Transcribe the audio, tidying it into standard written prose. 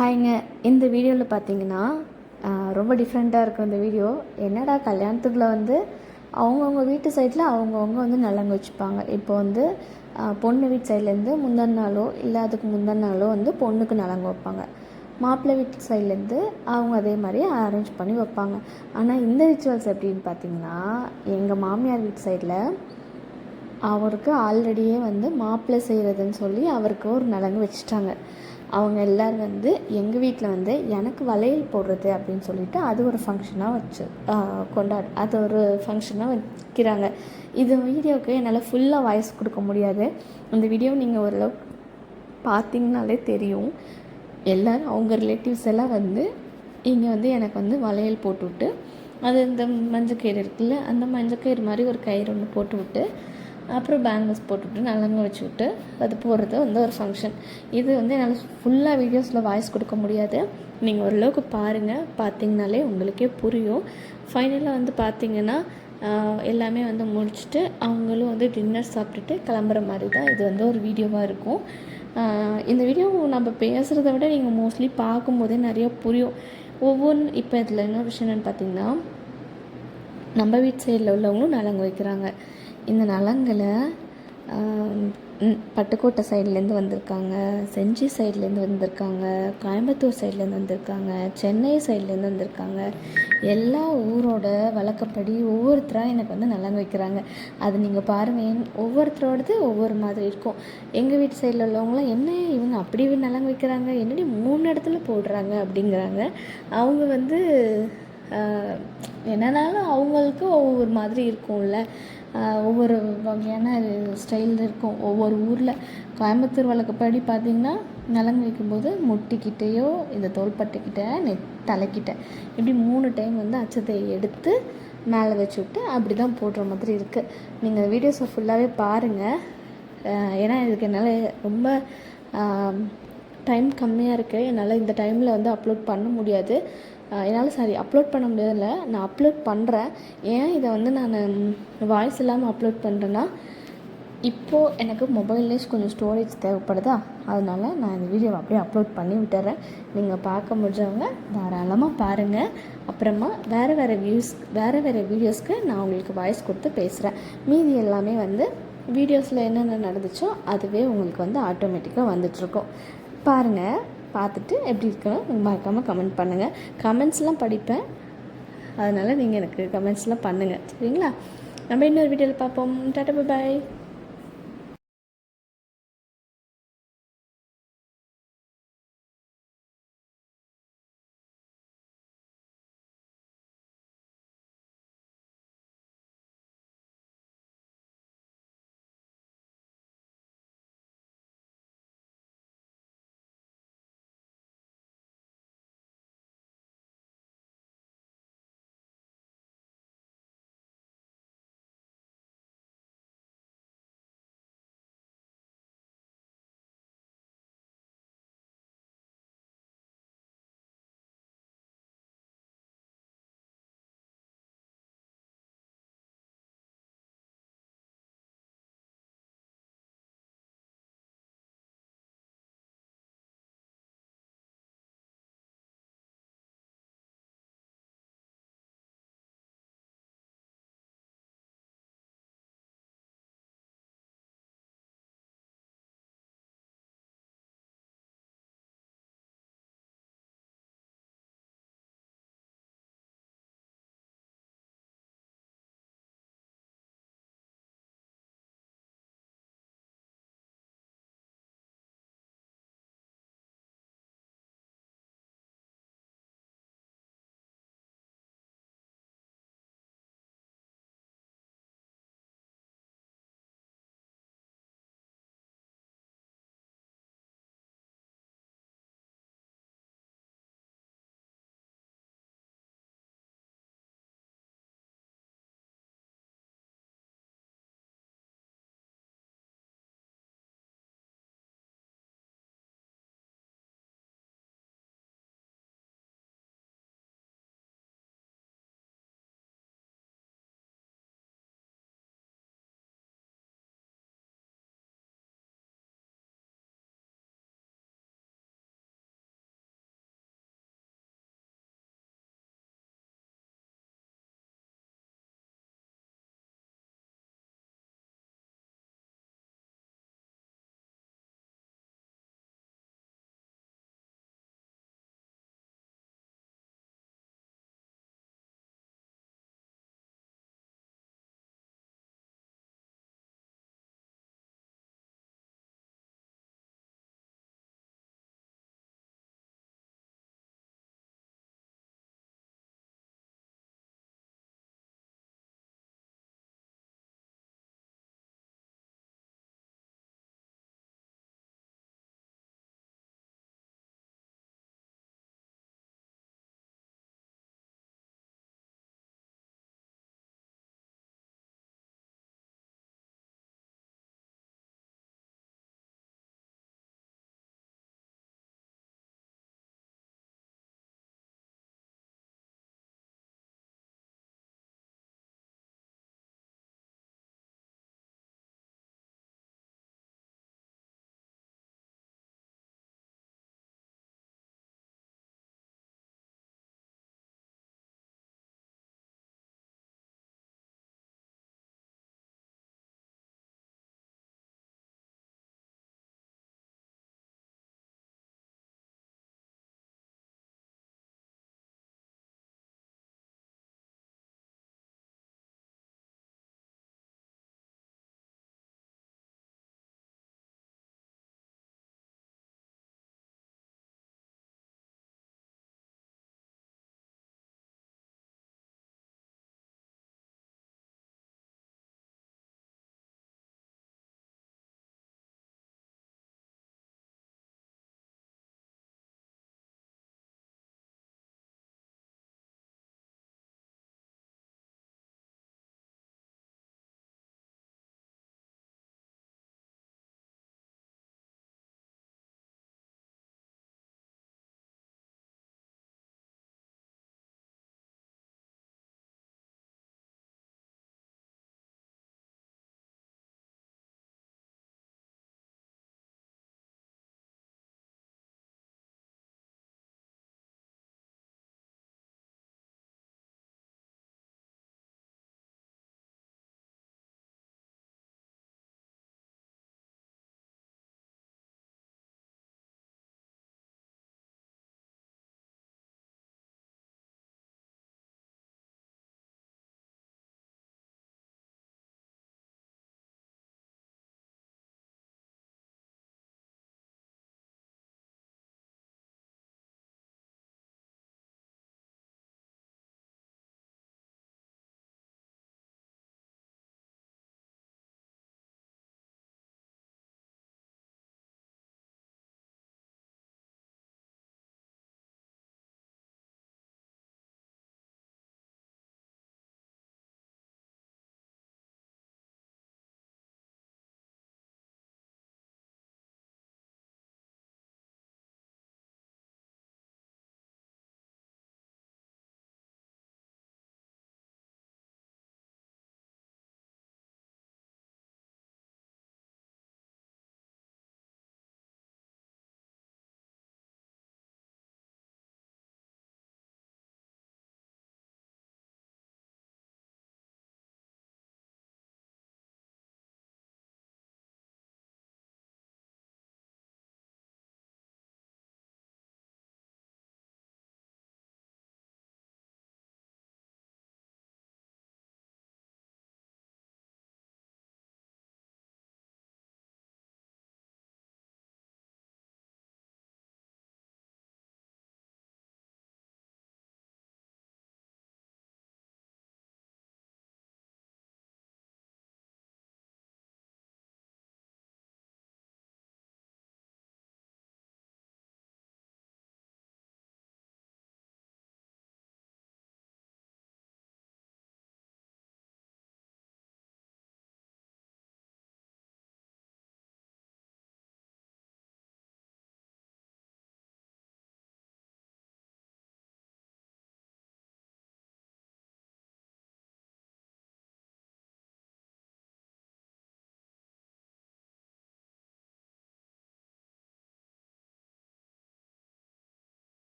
ஹாய்ங்க. இந்த வீடியோவில் பார்த்தீங்கன்னா ரொம்ப டிஃப்ரெண்ட்டாக இருக்கும் இந்த வீடியோ. என்னடா கல்யாணத்துக்குள்ள வந்து அவங்கவுங்க வீட்டு சைடில் அவங்கவுங்க வந்து நலங்கு வச்சுப்பாங்க. இப்போ வந்து பொண்ணு வீட்டு சைட்லேருந்து முந்தின நாளோ இல்லை அதுக்கு முந்தின நாளோ வந்து பொண்ணுக்கு நலங்கு வைப்பாங்க. மாப்பிள்ளை வீட்டு சைட்லேருந்து அவங்க அதே மாதிரி அரேஞ்ச் பண்ணி வைப்பாங்க. ஆனால் இந்த ரிச்சுவல்ஸ் எப்படின்னு பார்த்தீங்கன்னா, எங்கள் மாமியார் வீட்டு சைடில் அவருக்கு ஆல்ரெடியே வந்து மாப்பிள்ளை செய்கிறதுன்னு சொல்லி அவருக்கு ஒரு நலங்கு வச்சுட்டாங்க. அவங்க எல்லோரும் வந்து எங்கள் வீட்டில் வந்து எனக்கு வளையல் போடுறது அப்படின்னு சொல்லிட்டு அது ஒரு ஃபங்க்ஷனாக வச்சு அது ஒரு ஃபங்க்ஷனாக வைக்கிறாங்க. இது வீடியோவுக்கு என்னால் ஃபுல்லாக வாய்ஸ் கொடுக்க முடியாது. அந்த வீடியோ நீங்கள் ஓரளவு பார்த்தீங்கனாலே தெரியும். எல்லோரும் அவங்க ரிலேட்டிவ்ஸ் எல்லாம் வந்து இங்கே வந்து எனக்கு வந்து வளையல் போட்டுவிட்டு, அது இந்த மஞ்சக்கயிறு இருக்குல்ல, அந்த மஞ்சக்கயிறு மாதிரி ஒரு கயிறு ஒன்று போட்டு விட்டு, அப்புறம் பேங்கிள்ஸ் போட்டுவிட்டு நலங்கு வச்சு விட்டு அது போடுறது வந்து ஒரு ஃபங்க்ஷன். இது வந்து என்னால் ஃபுல்லாக வீடியோஸில் வாய்ஸ் கொடுக்க முடியாது. நீங்கள் ஓரளவுக்கு பாருங்கள், பார்த்தீங்கனாலே உங்களுக்கே புரியும். ஃபைனலாக வந்து பார்த்திங்கன்னா எல்லாமே வந்து முடிச்சுட்டு அவங்களும் வந்து டின்னர் சாப்பிட்டுட்டு கிளம்புற மாதிரி தான் இது வந்து ஒரு வீடியோவாக இருக்கும். இந்த வீடியோ நம்ம பேசுகிறத விட நீங்கள் மோஸ்ட்லி பார்க்கும்போதே நிறைய புரியும் ஒவ்வொன்று. இப்போ இதில் இன்னொரு விஷயம் என்னென்னு பார்த்திங்கன்னா, நம்ம வீட்டு சைடில் உள்ளவங்களும் நலங்கு வைக்கிறாங்க. இந்த நலங்கில் பட்டுக்கோட்டை சைட்லேருந்து வந்திருக்காங்க, செஞ்சி சைட்லேருந்து வந்திருக்காங்க, கோயம்புத்தூர் சைட்லேருந்து வந்திருக்காங்க, சென்னை சைட்லேருந்து வந்திருக்காங்க. எல்லா ஊரோட வழக்கப்படி ஒவ்வொருத்தராக எனக்கு வந்து நலங்கு வைக்கிறாங்க. அது நீங்கள் பாருங்கள், ஒவ்வொருத்தரோடது ஒவ்வொரு மாதிரி இருக்கும். எங்கள் வீட்டு சைடில் உள்ளவங்களாம் என்ன இவங்க அப்படி நலங்கு வைக்கிறாங்க, என்னடி 3 இடத்துல போடுறாங்க அப்படிங்கிறாங்க. அவங்க வந்து என்னன்னாலும் அவங்களுக்கு ஒவ்வொரு மாதிரி இருக்கும்ல, ஒவ்வொரு வகையான ஸ்டைல் இருக்கும் ஒவ்வொரு ஊரில். கோயம்புத்தூர் வழக்கப்படி பார்த்திங்கன்னா நலங்கு வைக்கும்போது முட்டிக்கிட்டேயோ இந்த தோள்பட்டைக்கிட்ட தலைக்கிட்ட இப்படி 3 டைம் வந்து அச்சத்தை எடுத்து மேலே வச்சு விட்டு அப்படி தான் போடுற மாதிரி இருக்குது. நீங்கள் வீடியோஸை ஃபுல்லாகவே பாருங்கள். ஏன்னா இதுக்கு என்னால் ரொம்ப டைம் கம்மியாக இருக்குது. என்னால் இந்த டைமில் வந்து அப்லோட் பண்ண முடியாது. என்னால் அப்லோட் பண்ண முடியல. நான் அப்லோட் பண்ணுறேன். ஏன் இதை வந்து நான் வாய்ஸ் இல்லாமல் அப்லோட் பண்ணுறேன்னா, இப்போது எனக்கு மொபைல்லே கொஞ்சம் ஸ்டோரேஜ் தேவைப்படுதா, அதனால் நான் இந்த வீடியோவை அப்படியே அப்லோட் பண்ணி விட்டுறேன். நீங்கள் பார்க்க முடிஞ்சவங்க தாராளமாக பாருங்கள். அப்புறமா வேறு வீடியோஸ்க்கு நான் உங்களுக்கு வாய்ஸ் கொடுத்து பேசுகிறேன். மீதி எல்லாமே வந்து வீடியோஸில் என்னென்ன நடந்துச்சோ அதுவே உங்களுக்கு வந்து ஆட்டோமேட்டிக்காக வந்துட்டுருக்கோம். பாருங்கள், பார்த்துட்டு எப்படி இருக்குன்னு மறக்காமல் கமெண்ட் பண்ணுங்கள். கமெண்ட்ஸ்லாம் படிப்பேன், அதனால் நீங்கள் எனக்கு கமெண்ட்ஸ்லாம் பண்ணுங்கள், சரிங்களா? நம்ம இன்னொரு வீடியோவில் பார்ப்போம். டாடா, பாய்.